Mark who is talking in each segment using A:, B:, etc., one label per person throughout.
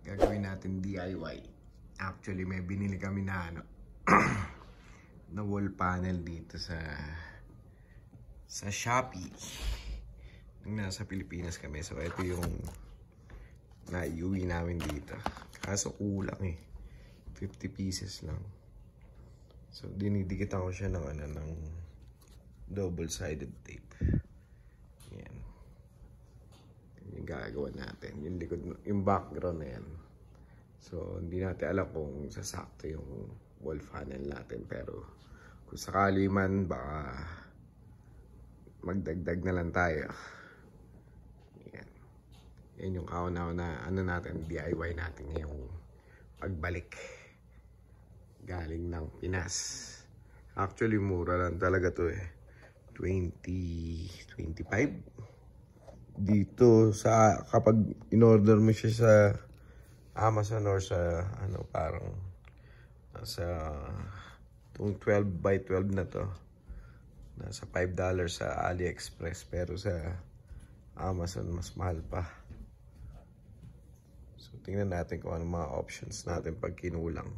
A: Gagawin natin DIY. Actually, may binili kami na na wall panel dito sa Shopee. Nung nasa Pilipinas kami. So, ito yung naiuwi namin dito. Kaso kulang eh. 50 pieces lang. So, dinidikitan ko siya ng double-sided tape. Yan. Yung gagawa natin. Yung likod, yung background na yan. So, hindi natin alam kung sasakto yung wall panel natin. Pero, kung sakali man, baka magdagdag na lang tayo. Yan. Yan yung kauna-una natin, DIY natin ngayong pagbalik. Galing ng Pinas. Actually, mura lang talaga to eh. 25 dito sa kapag in-order mo siya sa Amazon or sa parang sa itong 12 by 12 na to. Nasa $5 sa AliExpress, pero sa Amazon mas mahal pa. So tingnan natin kung ano mga options natin pag kinulang.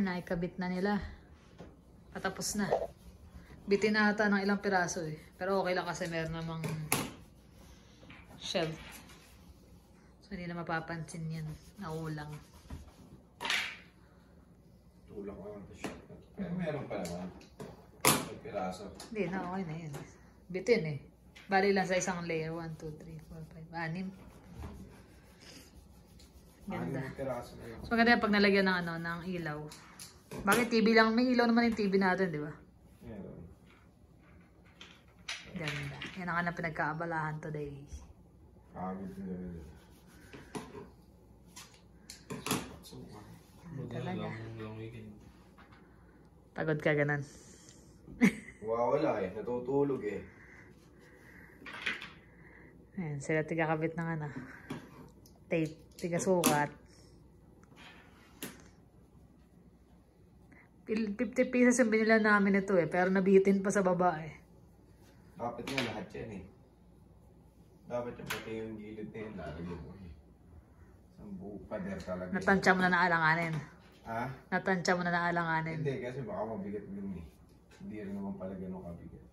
B: naikabit na nila. Patapos na. Bitin na ata ng ilang piraso eh. Pero okay lang kasi meron namang shelf. So hindi na mapapansin yan. Naulang.
A: Tulak ko naman ito siya. Pero meron pa naman. May piraso.
B: Hindi na, okay na yun. Bitin eh. Bali lang sa isang layer. 1, 2, 3, 4, 5, 6. Ganda.
A: May piraso na yun.
B: So maganda yung pag nalagyan ng, ano, ng ilaw. Bakit TV lang? May ilaw naman yung TV natin, di ba?
A: Meron.
B: Ganda. Yan ang kanang pinagkaabalahan today.
A: Kagod na rin.
B: Talaga. Pagod ka ganun.
A: Wala eh. Natutulog eh.
B: Ayan, sila tigakabit ng ano. Tape. Tigasukat. 50 pesos yung binila namin ito eh. Pero nabitin pa sa baba eh.
A: Dapat nga lahat yan eh. Dapat yung pati yung gilid na yun lalagyan mo eh. Isang buo pader talaga.
B: Natansya mo na naalanganin.
A: Ha?
B: Natansya mo na naalanganin.
A: Hindi, kasi baka mabigat din eh. Hindi rin naman pala ganun kabigat.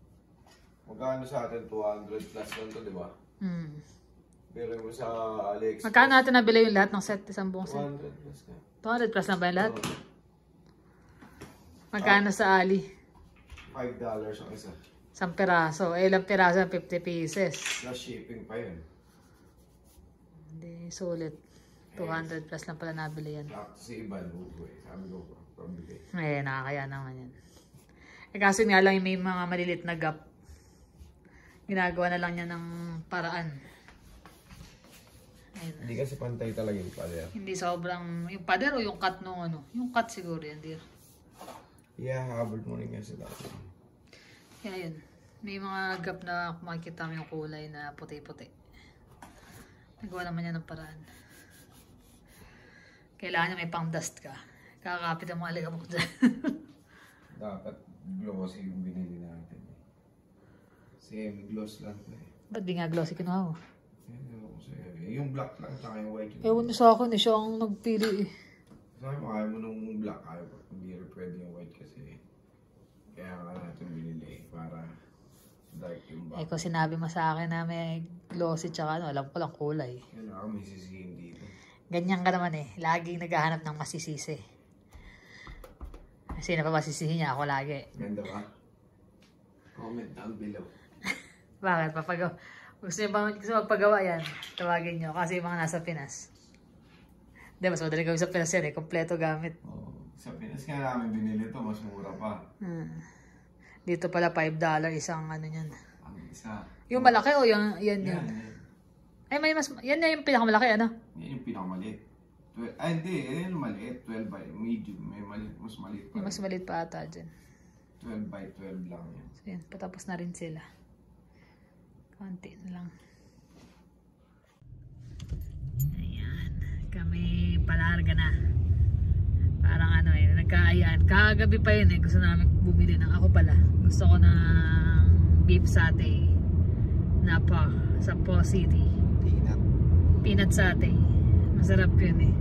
A: Magkano sa atin? 200 plus lang to, di ba?
B: Hmm.
A: Pero mo sa AliExpress.
B: Magkano natin nabili yung lahat ng set? Isang buong set?
A: 200 plus na.
B: 200 plus na ba yung lahat?
A: Oo.
B: Magkano sa Ali?
A: $5 ang isa.
B: Isang piraso. Eh, ilang piraso? 50 pieces.
A: Plus shipping pa yun.
B: Hindi, sulit. 200 plus lang pala nabili yan.
A: Tapos si Ivan, sabi ko, pabili.
B: Eh, nakakaya naman yan. Eh, kaso nga lang may mga malilit na gap. Ginagawa na lang niya ng paraan. Ayun.
A: Hindi kasi pantay talaga yung pader.
B: Hindi sobrang, yung pader o yung cut nung ano? Yung cut siguro yan, dear.
A: Yeah, habol mo rin kasi dati.
B: Kaya yun. May mga gap na makikita mo yung kulay na puti-puti. Nagawa naman yan ng paraan. Kailangan niya may pang dust ka. Kakapit ang mga aligabok dyan.
A: Dapat glossy yung binili natin. Semi-gloss lang to eh.
B: Ba't di nga glossy kinuha mo?
A: Yung black lang tsaka yung white.
B: Ewan niyo sa akin eh. Siya ang nagpili eh.
A: Sabi mo, ayaw mo nung black. Ayaw mo. Hindi rin pwede yung white kasi. Kaya nga natin binili para dark yung back.
B: Eh kung sinabi mo sa akin na may glossy tsaka ano, alam ko lang kulay.
A: Yan ako may sisihin dito.
B: Ganyan ka naman eh. Laging naghahanap ng masisisi. Sino pa masisisi niya? Ako lagi.
A: Ganda ba? Comment down below.
B: Bakit? Gusto magpagawa yan? Tawagin nyo. Kasi yung mga nasa Pinas. Di, mas madali gawin sa Pinas yan eh. Kompleto gamit.
A: Oh, sa Pinas nga namin binili to, mas mura pa.
B: Dito pala $5 isang ano yan.
A: Ang isa.
B: Yung malaki o yung yan yun?
A: Yan.
B: Ay, may mas, yan na yung pinakamalaki ano?
A: Yan yung pinakamaliit. Ay, hindi. Yan yung maliit. 12 by medium. May maliit, mas maliit pa.
B: Mas maliit pa ata dyan.
A: 12 by 12 lang yan.
B: So yan, patapos na rin sila. Konti na lang. Ayan. Kami palarga na. Parang ano eh, nagkaayaan. Kagabi pa yun eh. Gusto namin bumili ng ako pala. Gusto ko ng beef satay na pa sa Po City. Peanut satay. Masarap yun eh.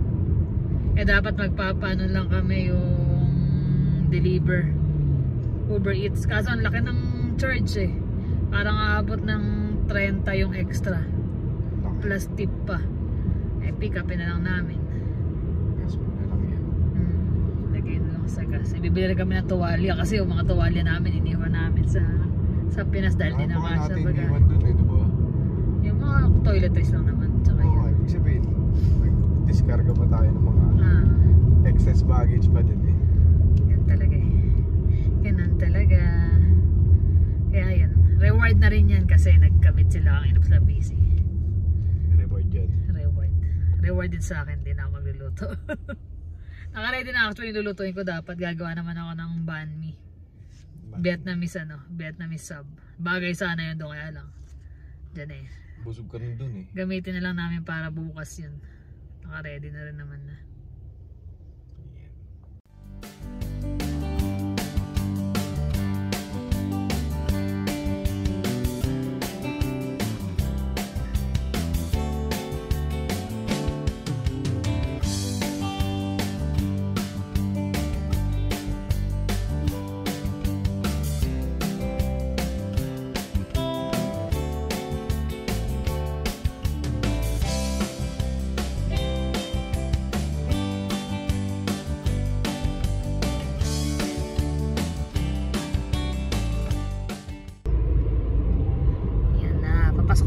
B: Eh dapat magpapaano lang kami yung deliver. Uber Eats. Kaso ang laki ng charge eh. Parang aabot ng 30 yung extra. Plus tip pa. Eh pick upin na lang namin.
A: Gas mo na lang yan.
B: Lagay na lang sa gas. Bibili na kami ng tuwalya kasi yung mga tuwalya namin iniwan namin sa Pinas dahil di na kasya baga.
A: Dun, eh, diba?
B: Yung mga toiletries lang naman. Tsaka
A: Oo,
B: yun.
A: ibig sabihin, diskarga pa tayo ng mga excess baggage pa din eh.
B: Yan talaga eh. Ganun talaga. Kaya yan. Reward na rin yan kasi nagkabit sila ang inups na busy.
A: Reward yan.
B: Reward. Reward din sa akin. Di na ako magluluto. Nakaready na actually lulutuin ko dapat. Gagawa naman ako ng banh mi. Vietnamese ano. Vietnamese sub. Bagay sana yun doon kaya lang. Diyan eh.
A: Busog ka rin dun eh.
B: Gamitin na lang namin para bukas yun. Naka-ready na rin naman na.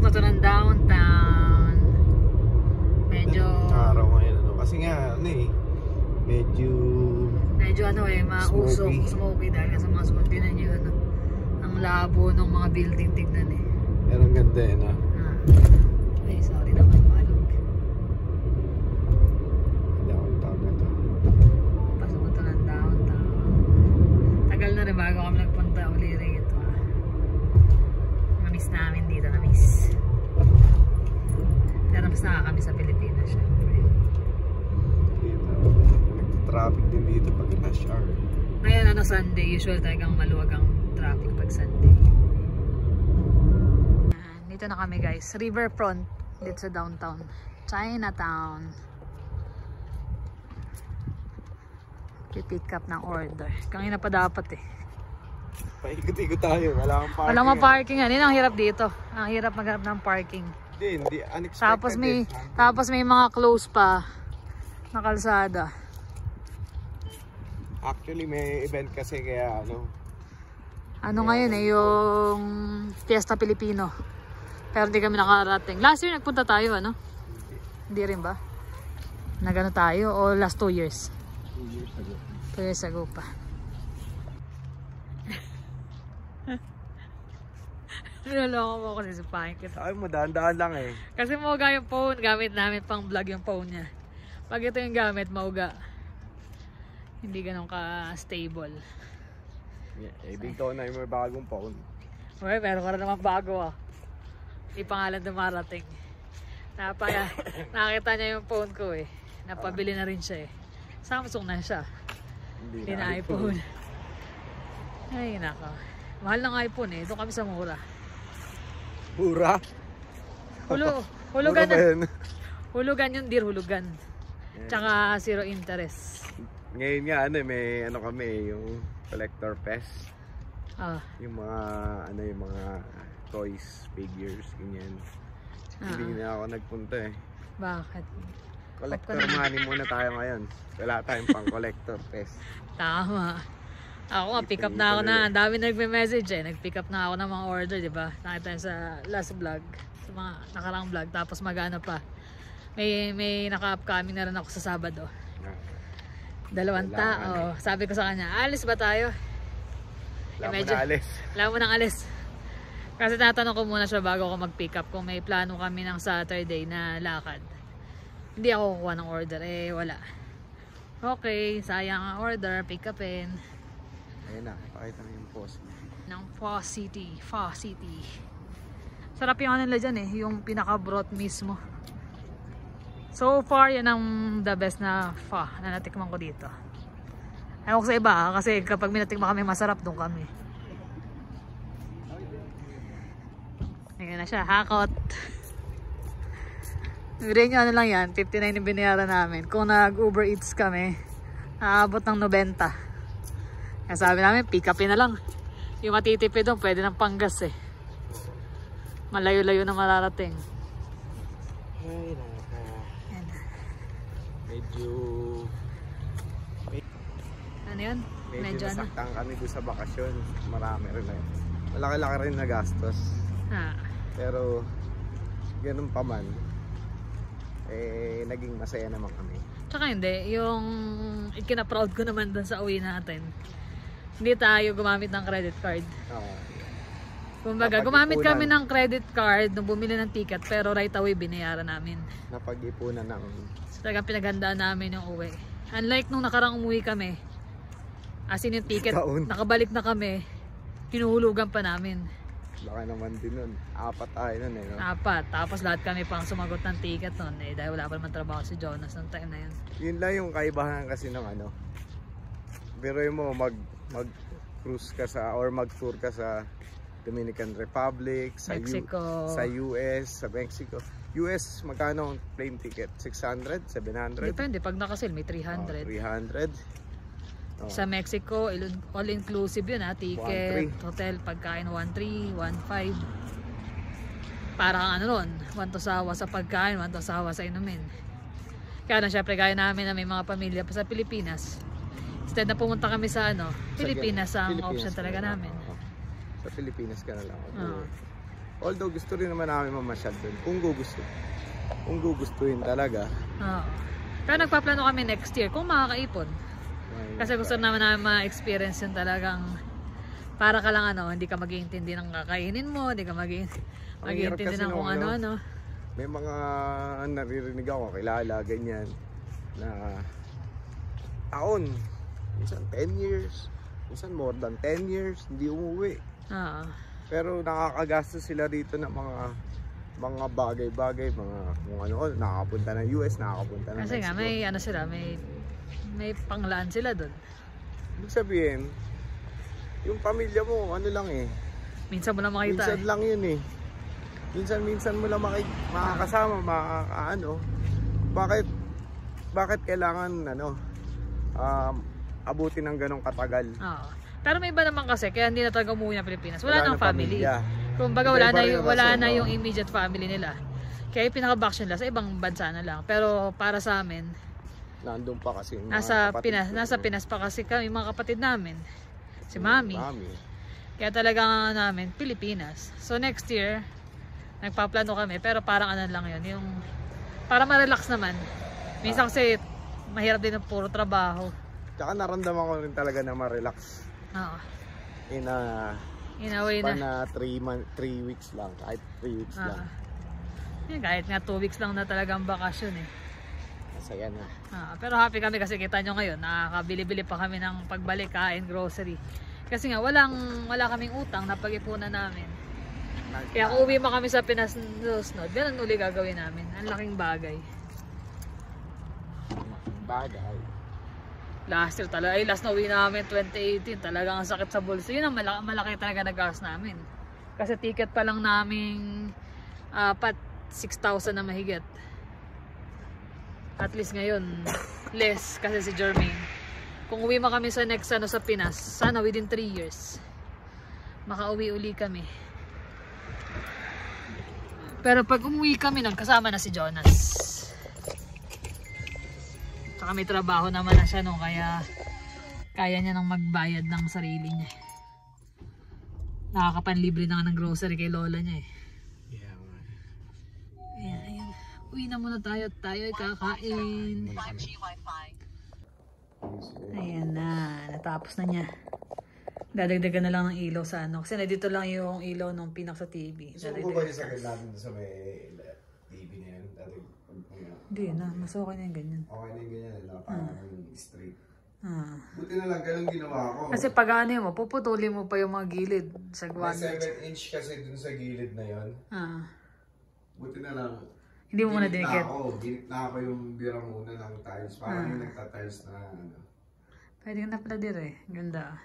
B: na to ng downtown. Medyo...
A: Araw ngayon ano. Kasi nga, ano eh.
B: Medyo ano eh, mausok. Smoky dahil sa mga smoke. Tinan nyo ano. Ang labo ng mga building, tignan eh.
A: Pero ang ganda eh, no?
B: Ay, sorry naman, malog.
A: Downtown na to.
B: Pasok na to ng downtown. Tagal na rin bago kami nagpunta uli rito. Na-miss namin dito, na-miss. Pero mas nakakami sa Pilipinas, syempre.
A: Nagta-traffic din dito pag rush hour.
B: Ngayon ano, Sunday, usual talagang maluwag ang traffic pag Sunday. Dito na kami guys, riverfront dito sa downtown, Chinatown. Pipick up ng order. Kanina pa dapat eh.
A: Paikot-ikot tayo, wala kang parking.
B: Walang ma-parking yan, yun ang hirap dito. Ang hirap maghanap ng parking.
A: Hindi, unexpected.
B: Tapos may mga close pa na kalsada.
A: Actually may event kasi kaya
B: Ano ngayon eh, yung Fiesta Pilipino. Pero hindi kami nakarating. Last year nagpunta tayo, ano? Hindi rin ba? Nagano tayo o last 2 years?
A: 2 years ago.
B: 2 years ago pa. Niloloko mo ako sa pangit kita.
A: Ay mo, dahan-dahan lang eh.
B: Kasi mauga yung phone, gamit namin pang vlog yung phone niya. Pag ito yung gamit, mauga. Hindi ganun ka stable.
A: Yeah, dito na yung may bagong phone.
B: Okay, pero ka rin naman bago ah. Di pangalan dumarating. Nakita niya yung phone ko eh. Napabili na rin siya eh. Samsung na siya. Hindi na iPhone. Ay nako. Mahal ng iPhone eh. Doon kami sa mura.
A: Mura?
B: Hulugan
A: Mura ba yun?
B: Hulugan yung dear, hulugan. Tsaka 0 interest.
A: Ngayon nga may kami yung collector fest. Yung mga toys, figures, ganyan. Hindi na ako nagpunta eh.
B: Bakit?
A: Collector money muna tayo ngayon. Wala tayong pang collector fest.
B: Tama. Ako nga, pick up na ako na. Ang dami nagme-message eh. Nag-pick up na ako ng mga order, di ba? Nakita sa last vlog. Sa mga nakarang vlog. Tapos mag-ano pa. May naka-upcoming na rin ako sa Sabado. 2 tao. Sabi ko sa kanya, alis ba tayo?
A: Wala mo na alis.
B: Wala mo nang alis. Kasi tinatanong ko muna siya bago ako mag-pick up kung may plano kami ng Saturday na lakad. Hindi ako kukuha ng order. Eh, wala. Okay, sayang ang order. Pick upin.
A: Ayun na, pakita mo yung post.
B: Ng Pho City. Pho City. Sarap yung ano nila dyan eh. Yung pinaka-broth mismo. So far, yan ang the best na pho na natikman ko dito. Ayaw ko sa iba kasi kapag minatikman kami masarap doon kami. Ayan na siya, hakot. Bigyan nyo ano lang yan, 59 yung binayaran namin. Kung nag-Uber Eats kami, aabot ng 90. Kaya sabi namin, pick upin na lang. Yung matitipid doon, pwede ng panggas eh. Malayo-layo na mararating.
A: Ay, medyo
B: ano yun?
A: Medyo nasaktan kami doon sa bakasyon. Marami rin na yun. Malaki-laki rin na gastos. Pero ganun pa man, eh naging masaya naman kami.
B: Tsaka hindi, yung ikina-proud ko naman doon sa uwi natin. Hindi tayo gumamit ng credit card. Kumbaga, gumamit kami ng credit card nung bumili ng ticket pero right away binayaran namin.
A: Napag-ipunan ng...
B: So talagang pinaghandaan namin yung uwi. Unlike nung nakarang umuwi kami, as in yung ticket, nakabalik na kami, pinuhulugan pa namin.
A: Laki naman din nun. 4 tayo nun eh. No?
B: 4. Tapos lahat kami pang sumagot ng ticket nun eh. Dahil wala pa naman trabaho si Jonas ng time na yun.
A: Yun lang yung kaibahan kasi ng ano. Pero yung mo mag-cruise ka sa or mag-tour ka sa Dominican Republic, sa
B: Mexico,
A: sa US, sa Mexico. US, magkano ang plane ticket? 600? 700?
B: Depende. Pag nakasil, may 300.
A: 300.
B: Sa Mexico, all-inclusive yun ha. Ticket,
A: 1,300.
B: hotel, pagkain, 1,300, 1,500. Parang ano nun, 1 to sawa sa pagkain, 1 to sawa sa inumin. Kaya na syempre, kaya namin na may mga pamilya pa sa Pilipinas. Instead na pumunta kami sa Pilipinas ang option talaga namin.
A: Sa Pilipinas ka na lang. Although gusto rin naman namin mamasyal doon. Kung gugustuhin talaga.
B: Oo. Pero nagpaplano kami next year kung makakaipon. Kasi gusto naman ma-experience yun talagang para ka lang hindi ka mag-iintindi ng kakainin mo, hindi ka mag-iintindi ng kung ano-ano.
A: May mga naririnig ako, kilala, ganyan, na taon, minsan 10 years, minsan more than 10 years, hindi umuwi.
B: Oo.
A: Pero nakakagastos sila dito ng mga bagay-bagay, mga kung ano, nakakapunta ng US, nakakapunta ng
B: Kasi
A: Mexico.
B: nga may panglaan sila doon.
A: Ibig sabihin, yung pamilya mo, ano lang eh.
B: Minsan mo lang makita.
A: Minsan lang yun eh. Minsan mo lang makakasama, Bakit kailangan abutin ng ganong katagal?
B: Oo. Pero may iba naman kasi, kaya hindi na talaga umuwi ng Pilipinas. Wala nang family.
A: Pamilya.
B: Kung baga wala na yung immediate family nila. Kaya yung pinaka-vacation nila sa ibang bansa na lang. Pero para sa amin,
A: nandun pa kasi yung
B: nasa Pinas pa kasi kami, mga kapatid namin. Si Mami. Kaya talaga namin, Pilipinas. So next year, nagpaplano kami. Pero parang lang yun. Yung, para ma-relax naman. Minsan kasi, mahirap din ng puro trabaho.
A: Tsaka naramdaman ko rin talaga na ma-relax.
B: Oo.
A: In a
B: way
A: span
B: na.
A: na 3 weeks lang. Kahit 3 weeks lang.
B: Kahit nga 2 weeks lang na talagang bakasyon eh.
A: Masaya na.
B: Pero happy kami kasi kita nyo ngayon, nakakabili-bili pa kami ng pagbalik, kain, grocery. Kasi nga wala kaming utang na pag-ipunan namin. Kaya kung uwi mo kami sa Pinas susunod, ganun uli gagawin namin. Ang laking bagay. Last na uwi namin 2018, talagang ang sakit sa bulsa. Yun ang malaki talaga na gas namin. Kasi ticket pa lang namin 6,000 na mahigit. At least ngayon less kasi si Jermaine. Kung uwi mo kami sa next sa Pinas, sana within 3 years makauwi uli kami. Pero pag umuwi kami kasama na si Jonas. Saka may trabaho naman na siya kaya kaya niya nang magbayad ng sarili niya. Nakakapanlibre na ng grocery kay lola niya eh. Ayan. Uwi na muna tayo at tayo ay kakain. Ayan na, natapos na niya. Dadagdagan na lang ng ilaw sa kasi dito lang yung ilaw ng pinak sa TV.
A: So kung ba yung sakit natin sa may TV na yan?
B: Hindi na, mas okay na yung ganyan.
A: Okay na yung ganyan, parang straight. Buti na lang, ganun ginawa ko.
B: Kasi pag mo, puputulin mo pa yung mga gilid sa
A: may 7-inch kasi dun sa gilid na yun. Buti na lang.
B: Hindi mo muna dinikit.
A: Ginikna ko yung birang muna ng tiles. Parang yung nagta-tiles na
B: Pwede na pala ganda.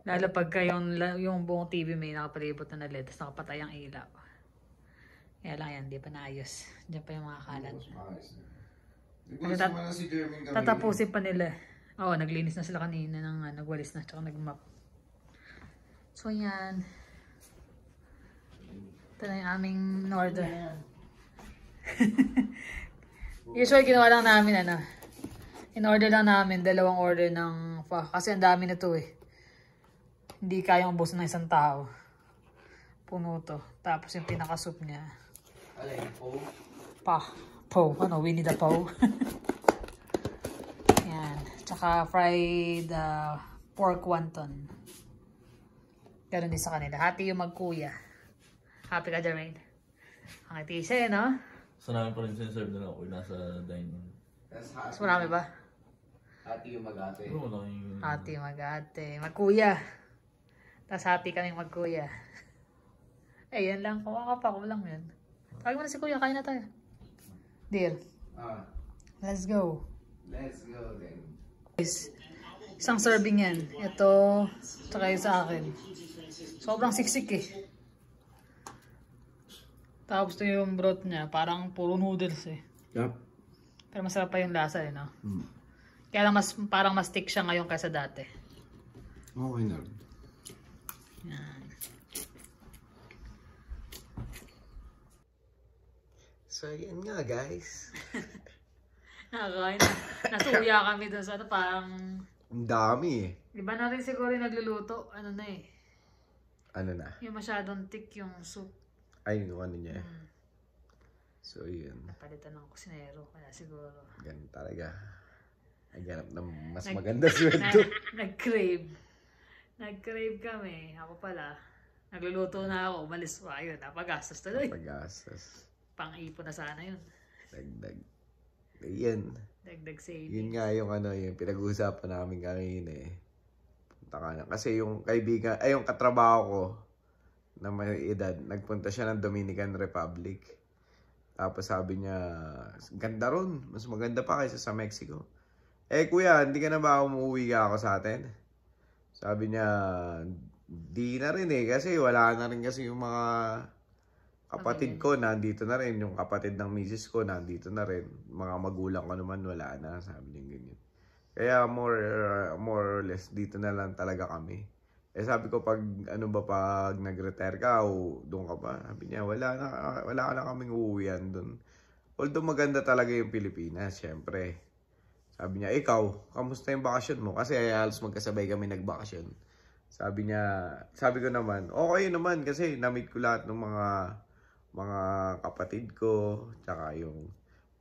B: Lalo pagka yung buong TV may nakapalibot na LED, tapos nakapatay ang ilaw. Kaya lang yan, di pa naayos. Diyan pa yung mga kalat. Tatapusin pa nila. Oo, naglinis na sila kanina, nagwalis na, tsaka nagmap. So yan. Ito na yung aming order. Usually ginawa lang namin in-order lang namin 2 order ng pho. Kasi ang dami nito eh. Hindi kayang ubusin ng isang tao. Puno to. Tapos yung pinaka-soup niya. Pho. Winnie the Pooh. Yan. Tsaka fried pork wonton. Ganun din sa kanila. Hati yung magkuya. Happy ka, Jermaine? Ang itisa eh, no?
C: So namin pa rin sinaserve na lang ako nasa dining.
B: Mas marami ba?
A: Hati yung mag-ate.
B: Hati yung mag-ate. Magkuya. Tapos hati kaming magkuya. Yan lang. Kumakapa ko lang yan. Tawag mo na si kuya. Kain na tayo. Deal. Let's go.
A: Let's go then.
B: Isang serving yan. Ito. Tsaka yung sa akin. Sobrang siksik eh. Tapos ito yung broth niya. Parang puro noodles eh.
A: Yup.
B: Pero masarap pa yung lasa eh, no? Kaya lang parang mas thick siya ngayon kaysa dati.
A: Okay na.
B: Yan.
A: So, yan nga guys.
B: Nakakain na. Nasuya kami dun sa parang...
A: Ang dami eh.
B: Iba na rin siguro yung nagluluto. Ano na eh.
A: ano na.
B: Yung masyadong thick yung soup.
A: Ay, yung ano niya. So, yun.
B: Napalitan ng kusinero. Kaya siguro.
A: Ganun talaga. Naghanap ng mas maganda sweldo.
B: Nag-crave. Nag-crave kami. Ako pala. Nagluluto na ako. Umalis pa. Ayun. Napagastos tuloy.
A: Pag-asas.
B: Pang-ipon na sana yun.
A: Dagdag. Yan.
B: Dagdag saving.
A: Yun nga yung ano, yung pinag-uusapan namin kanina eh. Punta ka na. Kasi yung kaibigan, ay yung katrabaho ko na may edad, nagpunta siya ng Dominican Republic. Tapos sabi niya, ganda ron. Mas maganda pa kaysa sa Mexico. Eh kuya, hindi ka na ba umuwi ka ako sa atin? Sabi niya, di na rin eh. Kasi wala na rin kasi yung mga kapatid ko nandito na rin. Yung kapatid ng misis ko nandito na rin. Mga magulang ko naman wala na. Sabi niya ganyan. Kaya more or less dito na lang talaga kami. Eh sabi ko pag ano ba pag nag-retire ka o doon ka pa? Sabi niya wala na kaming uuwian doon. Although maganda talaga yung Pilipinas, syempre. Sabi niya, ikaw, kamusta yung bakasyon mo? Kasi halos magkasabay kami nagbakasyon. Sabi ko naman, okay naman kasi na-meet ko lahat ng mga kapatid ko, tsaka yung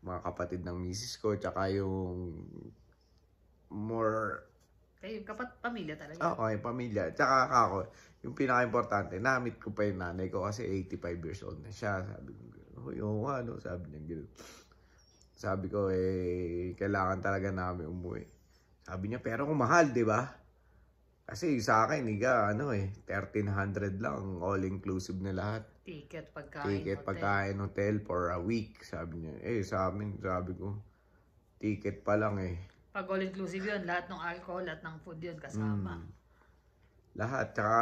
A: mga kapatid ng misis ko, tsaka yung more...
B: Kayo, pamilya talaga.
A: Okay, pamilya. Tsaka ako, yung pinaka-importante, na-meet ko pa yung nanay ko kasi 85 years old na siya. Sabi ko, yung ano, sabi niya gano'n. Sabi ko, kailangan talaga namin umuwi. Sabi niya, pero kung mahal, di ba? Kasi sa akin, 1,300 lang, all-inclusive na lahat.
B: Ticket, pagkain,
A: pagkain, hotel for a week. Sabi niya, sa amin, sabi ko, ticket pa lang
B: Pag all-inclusive yun, lahat ng alcohol, lahat ng food yun kasama.
A: Lahat, tsaka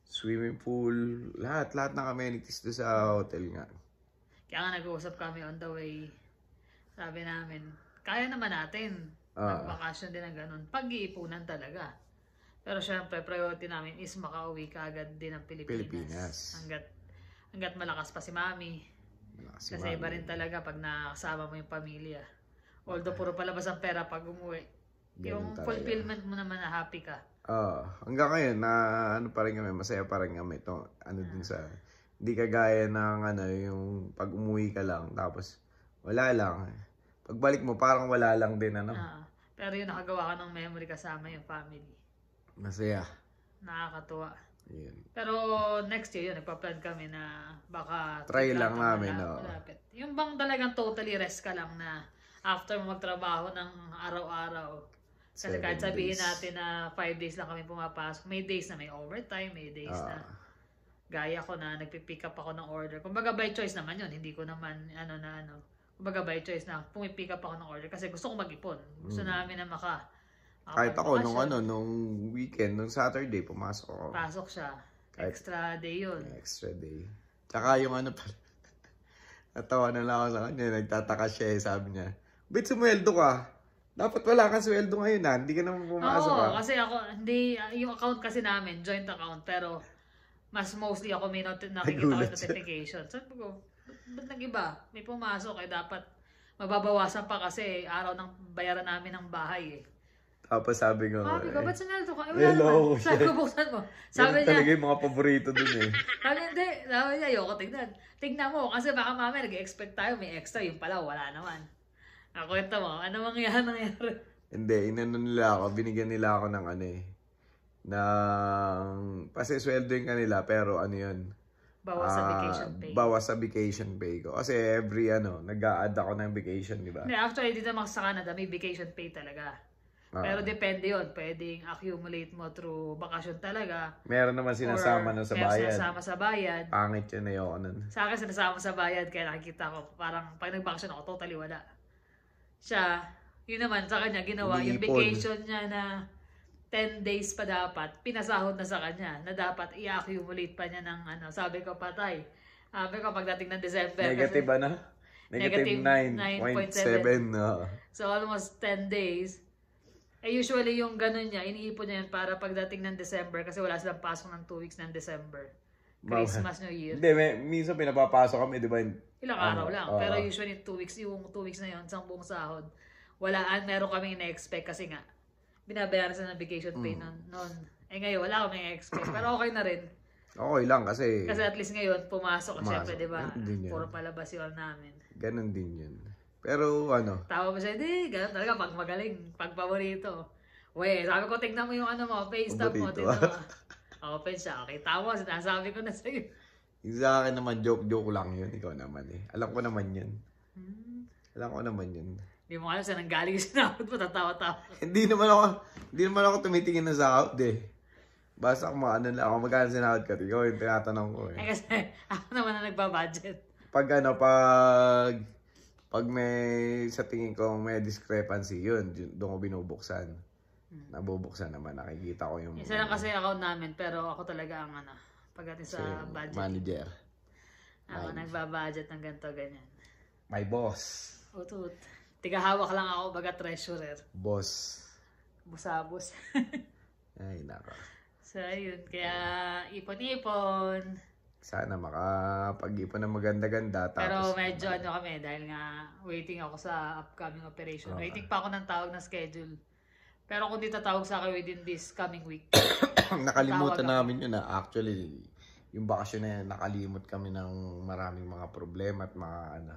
A: swimming pool, lahat ng amenities doon sa hotel nga.
B: Kaya nga nag-uusap kami on the way. Sabi namin, kaya naman natin mag-vacation din ng ganun. Pag-iipunan talaga. Pero syempre, priority namin is makauwi ka agad din ng Pilipinas. Hanggat malakas pa si Mami. Kasi iba rin talaga pag nakasama mo yung pamilya. Although puro palabas ang pera pag umuwi. Yung fulfillment mo naman na happy ka.
A: Hanggang ngayon, pa rin kami, masaya pa rin kami. Din sa... Hindi kagaya ng yung pag umuwi ka lang, tapos wala lang. Pagbalik mo, parang wala lang din,
B: Pero yung nakagawa ka ng memory kasama yung family.
A: Masaya.
B: Nakakatuwa.
A: Yun.
B: Pero next year, nagpa-plan kami na baka...
A: Try lang namin,
B: malapit. Yung bang talagang totally rest ka lang na after mo magtrabaho ng araw-araw. Kasi kahit sabihin natin na 5 days lang kami pumapasok, may days na may overtime, may days na... Gaya ko na nagpipick up ako ng order. Kumbaga by choice naman yun. Hindi ko naman Kumbaga by choice na pumipick up ako ng order kasi gusto ko mag-ipon. Gusto namin na
A: kahit ako nung weekend, nung Saturday, pumasok ako.
B: Pasok siya. Extra day yun.
A: Extra day. Tsaka yung natawa na lang ako sa kanya. Nagtataka siya sabi niya, "Bet, sumweldo ka. Dapat wala kang sweldo ngayon Hindi ka naman pumasok
B: Oo, kasi ako, yung account kasi namin, joint account, pero mas mostly ako may nakikita ko notification. Sabi ko, ba't nag-iba? May pumasok dapat mababawasan pa kasi araw ng bayaran namin ng bahay
A: Tapos sabi ko,
B: ba't sinaldo ka?
A: Hello,
B: sabi ko, buksan mo. Sabi niya,
A: talaga yung mga paborito dun
B: Sabi niya, ayoko tignan. Tignan mo, kasi baka mamaya nag-expect tayo, may extra, yung pala, wala naman. Ako ito mo, ano nangyari?
A: Hindi, binigyan nila ako ng pasisweldo yung kanila, pero yun?
B: Bawas sa vacation pay.
A: Bawas sa vacation pay ko. Kasi every nag-a-add ako ng vacation, di ba?
B: Hindi, actually, dito naman sa Canada, may vacation pay talaga. Pero depende yun. Pwedeng accumulate mo through bakasyon talaga.
A: Meron naman sinasama na sa bayad.
B: Meron sinasama sa bayad.
A: Pangit yun, ayoko nun.
B: Sa akin, sinasama sa bayad, kaya nakikita ko, parang pag nagbakasyon ako, totally wala. Siya, yun naman, sa kanya, ginawa yung vacation niya na 10 days pa dapat, pinasahod na sa kanya, na dapat i-accumulate pa niya ng sabi ko patay. Sabi ko pagdating ng December.
A: Negative kasi, Negative 9.7.
B: So almost 10 days. Usually yung ganun niya, iniipon niya yun para pagdating ng December kasi wala silang pasok ng 2 weeks ng December. Christmas, New Year.
A: Hindi, minsan pinapapasok kami, di ba?
B: Ilang araw lang. Pero usually 2 weeks, yung 2 weeks na yun, isang buong sahod. Meron kami na-expect kasi nga, binabayaran sa ng vacation pay noon. Eh ngayon, wala akong may expect. Pero okay na rin.
A: Okay lang kasi
B: Kasi at least ngayon, pumasok. Siyempre, di ba?
A: Ganun din yun.
B: Puro palabas yun namin.
A: Ganun din yun. Pero ano,
B: Tawa mo siya, di, ganun talaga pag magaling, pag paborito. Uy, sabi ko, tignan mo yung ano mo, FaceTime mo,
A: Paborito,
B: tignan mo. Open siya, okay, tawa, sinasabi ko na sa'yo.
A: yung sa akin naman, joke lang yun. Ikaw naman eh. Alam ko naman yun. Alam ko naman yun.
B: Hindi mo alam saan nanggaling yung sinahod mo, tatawa-tawa.
A: Hindi naman ako tumitingin na sahod eh. Basta kung ano lang ako, magkano sinahod ka, ikaw yung tinatanong ko eh.
B: Kasi ako naman na nagbabudget.
A: Pag may, sa tingin ko, may discrepancy, yun, doon ko binubuksan. Nabubuksan naman, nakikita ko yung...
B: Isa lang kasi account namin, pero ako talaga ang pagdating sa budget.
A: Manager.
B: Ako nagbabudget ng ganito, ganyan.
A: My boss.
B: Utut. Tigahawak lang ako, baga treasurer.
A: Boss.
B: Busabos.
A: Ay, naka.
B: So, ayun. Kaya, ipon-ipon.
A: Sana makapag-ipon ng maganda-ganda.
B: Pero medyo kami, dahil nga waiting ako sa upcoming operation. Waiting pa ako ng tawag na schedule. Pero kung di tatawag sa akin within this coming week.
A: Nakalimutan namin yun na actually, yung bakasyon na yan, nakalimot kami ng maraming mga problema at mga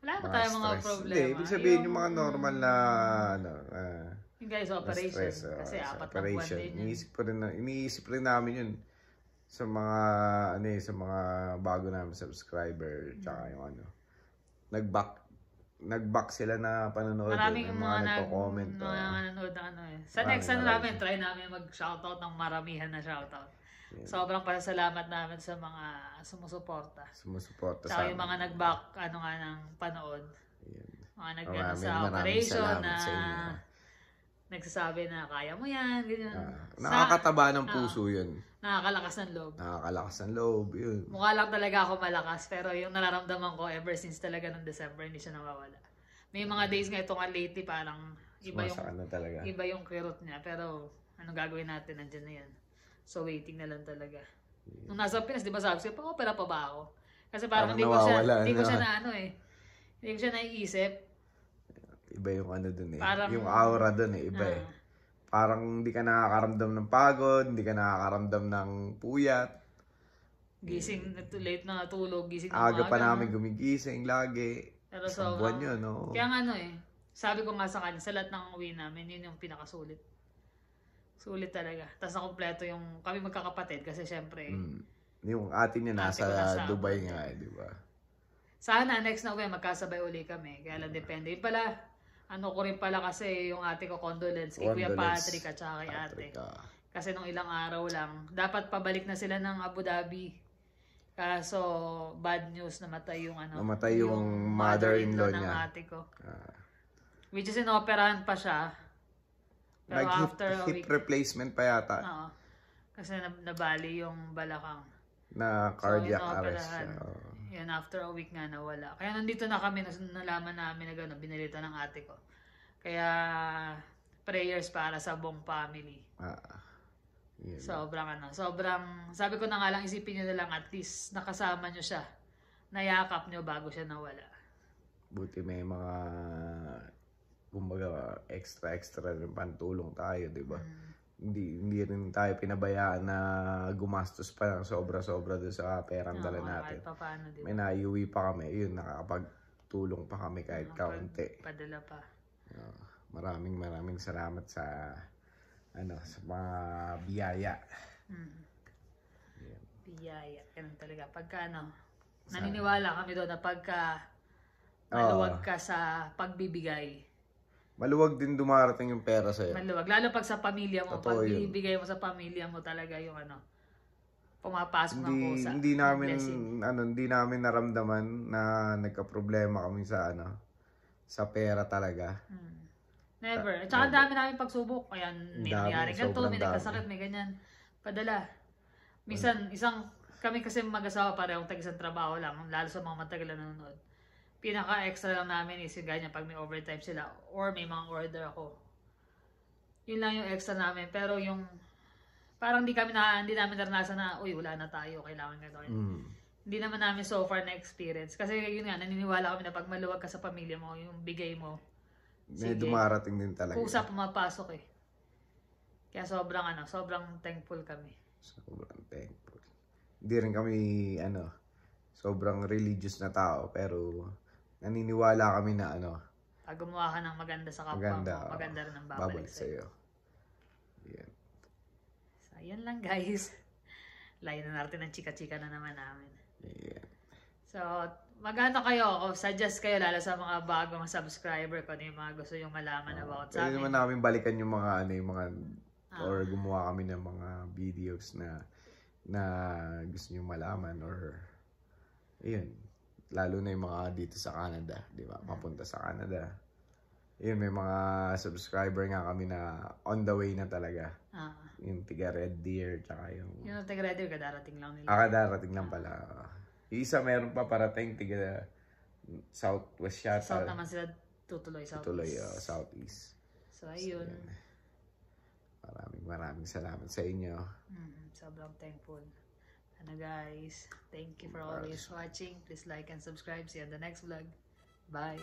B: Wala pa tayong mga problema.
A: Hindi, ibig sabihin yung mga normal na
B: yung guys, operation.
A: stress,
B: Kasi
A: sa
B: 4 na buwan din yun.
A: Iniisip rin namin yun sa mga sa mga bago namin subscriber tsaka yung nag-back sila na panonood.
B: Maraming
A: yung
B: mga
A: nagko-comment.
B: mga nanonood na Sa next namin, try namin mag-shoutout ng maramihan na shoutout. Yeah. Sobrang pasasalamat namin sa mga sumusuporta. Tsaka yung mga nag-back ng panood. Yeah. Mga sa operation na nagsasabi na kaya mo yan, ganyan.
A: Nakakataba ng puso yun.
B: Nakakalakas ng loob.
A: Nakakalakas ng loob, yun.
B: Mukha lang talaga ako malakas, pero yung nararamdaman ko ever since talaga ng December, hindi siya nawawala. May mga days nga ito nga lately, parang iba yung kirot niya. Pero anong gagawin natin, nandyan na yan. So waiting na lang talaga. Yeah. Nung nasa Pinas, di ba sabi ko, pa-opera pa ba ako? Kasi parang hindi ko siya naiisip.
A: Iba yung dun eh.
B: Parang,
A: yung aura dun eh, iba eh. Parang hindi ka nakakaramdam ng pagod, hindi ka nakakaramdam ng puyat.
B: Gising, late na natulog, gising ng
A: aga pa namin gumigising lagi.
B: Pero
A: isang buwan yun, no?
B: Kaya nga sabi ko nga sa kanya, sa lahat ng uwi namin, yun yung pinakasulit. Sulit talaga. Tapos nakompleto yung, kami magkakapatid kasi syempre.
A: Yung atin niya nasa Dubai nga eh, di ba?
B: Sana next na uwi, magkasabay uli kami. Kaya lang depende. Yung pala, ko rin pala kasi yung ate ko condolence kay Kuya Patrick at saka kay ate. Kasi nung ilang araw lang, dapat pabalik na sila ng Abu Dhabi. Kaso bad news, namatay yung
A: namatay yung mother-in-law niya.
B: Ng ate ko. Which is inoperahan pa siya. Pero after a week,
A: hip replacement pa yata.
B: Oo. Kasi nabali yung balakang.
A: Na cardiac arrest siya.
B: Yan, after a week nga nawala. Kaya nandito na kami, nalaman namin na binilita ng ate ko. Kaya prayers para sa buong family.
A: Yeah.
B: Sobrang, sabi ko na nga lang, isipin nyo na lang at least nakasama nyo siya. Nayakap nyo bago siya nawala.
A: Buti may mga, kumbaga, extra rin pantulong tayo, di ba? Hindi rin tayo pinabayaan na gumastos pa ng sobra-sobra doon sa perang dala natin.
B: Diba?
A: May naiuwi pa kami. Yun, nakakapagtulong pa kami kahit kaunti.
B: Padala pa.
A: Maraming salamat sa sa mga biyaya.
B: Biyaya. Ganun talaga. Pagka naniniwala kami doon na pagka maluwag ka sa pagbibigay.
A: Maluwag din dumarating yung pera sa'yo.
B: Maluwag. Lalo pag sa pamilya mo. Pag ibigay mo sa pamilya mo talaga yung pumapasok ng pusa.
A: Hindi namin naramdaman na nagka-problema kami sa pera talaga.
B: Never. Tsaka dami namin pagsubok. Ayan, may nangyari ganito, may nagkasakit, may ganyan. Padala. Minsan, kami kasi mag-asawa parehong tag-isang trabaho lang. Lalo sa mga matagal na nanonood. Pinaka-extra lang namin is yung ganyan pag may overtime sila or may mga order ako. Yun lang yung extra namin. Pero yung parang hindi namin naranasan na, uy, wala na tayo, kailangan gano'n. Hindi naman namin so far na experience. Kasi yun nga, naniniwala kami na pag maluwag ka sa pamilya mo, yung bigay mo,
A: may dumarating din talaga.
B: Kusa pumapasok eh. Kaya sobrang thankful kami.
A: Sobrang thankful. Hindi rin kami, sobrang religious na tao, pero naniniwala kami na
B: Pag gumawa ka ng maganda sa kapwa mo, maganda rin ang babalik sa'yo.
A: Yan.
B: So, yun lang guys. Layo na natin ng chika-chika na naman namin.
A: Yeah.
B: So, magano kayo, o suggest kayo, lalo sa mga bagong subscriber ko, yung mga gusto yung malaman about sa
A: Pwede
B: amin.
A: naman namin balikan yung mga, or gumawa kami ng mga videos na gusto nyo malaman, or, ayun, lalo na yung mga dito sa Canada, di ba? Papunta sa Canada. Ayun, may mga subscriber nga kami na on the way na talaga. Yung tiga Red Deer, tsaka yung...
B: Yung tiga Red Deer, kadarating lang nila.
A: Kadarating lang pala. Yung isa meron pa parating, tiga Southwest yata.
B: South naman sila tutuloy,
A: Southeast.
B: So, ayun.
A: Maraming salamat sa inyo.
B: Sobrang thankful. Guys, thank you for always watching. Please like and subscribe. See you on the next vlog. Bye!